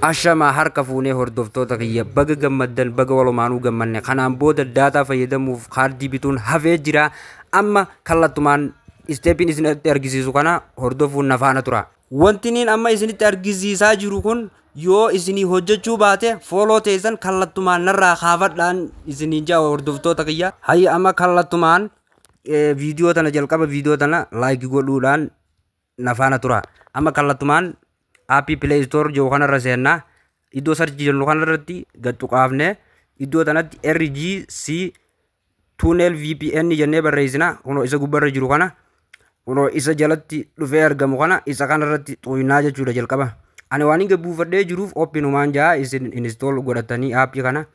Ashama harka fuunee hordoftoota kiyya baga gammaddan baga walumaanuu gammanne kanaan booda daataa fayyadamuuf kaardii bituun hafee jira amma kallattumaan isteepiin isinitti argisiisu kana hordofuun nafaana tura. Wantiniin amma isinitti argisiisaa jiru kun yoo isinii hojjechuu baate fooloo teessan kallattumaan narraa kaafadhaan isiniin jaa hordoftoota kiyya. Hayya amma kallattumaan viidiyoo tana jalqaba viidiyoo tana laayik godhuudhaan nafaana tura. Amma kallattumaan aappii Play Store jiru kanarra seennaa iddoo sarchi jennu kanarratti gad tuqaafne iddoo tanatti RGC Tunnel VPN jennee barreessina. Kunoo isa gubbarra jiru kana kunoo isa jalatti dhufee argamu kana isa kanarratti xuynaa jechuudha jalqaba. Ani waan hin buufadhee jiruuf oppinumaan jaa isin install godhatanii aappii kana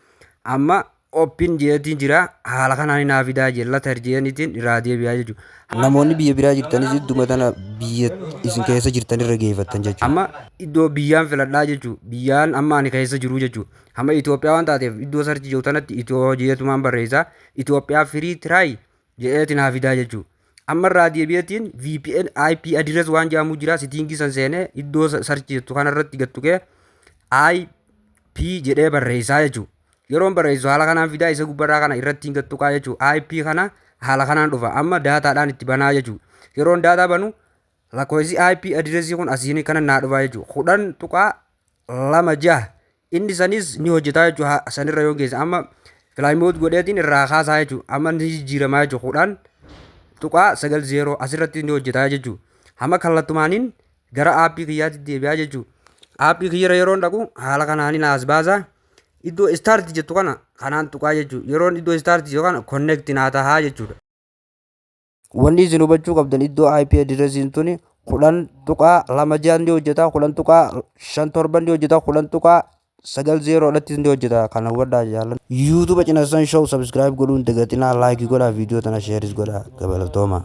amma oppin jeetiin jira haala kanaan naa fidaa jella tarjeenitiin irraa deebi'aa jechuudha. Namoonni biyya biraa jirtanis idduma tana biyya isin keessa jirtan irra geeffattan jechuudha. Amma iddoo biyyaan filadhaa jechuudha. Biyyaan amma ani keessa jiru jechuudha. Amma Itoophiyaa waan taateef iddoo sarchi jiru tanatti Itoo jeetumaan barreessaa Itoophiyaa firii tiraay jeetiin naa fidaa jechuudha. Amma irraa deebi'eetiin VPN IP address waan jedhamu jira sitingii san seenee iddoo sarchi jettu kanarratti gad tuqee IP jedhee barreessaa jechuudha. Yeroon barreessu haala kanaan fidaa isa gubbarraa kana irratti gad tuqaa jechuudha. IP kana haala kanaan dhufa amma daataadhaan itti banaa jechuudha. Yeroon daataa banu lakkoofsi IP addressii kun asiin kana naa dhufa jechuudha. 10 tuqaa 26 inni sanis ni hojjetaa jechuudha. Sanirra yoo geesse amma filaayimoot godheetiin irraa kaasaa jechuudha. Amma ni jijjiiramaa jechuudha. 10 tuqaa 90 asirratti ni hojjetaa jechuudha. Amma kallattumaaniin gara aappii kiyyaatti deebi'aa jechuudha. Aappii kiyyara yeroon dhaqu haala kanaan naas baasaa. Iddoo start jettu kana kanaan tuqaa jechuudha. Yeroon iddoo start jettu kana connect naa tahaa jechuudha. Wanni isin hubachuu qabdan iddoo IP addressiin tuni 10 tuqaa 26 ni hojjeta, 10 tuqaa 57 ni hojjeta, 10 tuqaa 90 dhatti ni hojjeta. Kana hubadhaa jaallan. YouTube Cinasan Show subscribe godhuun dagatinaa like godhaa viidiyoo tana share godhaa gabalatooma.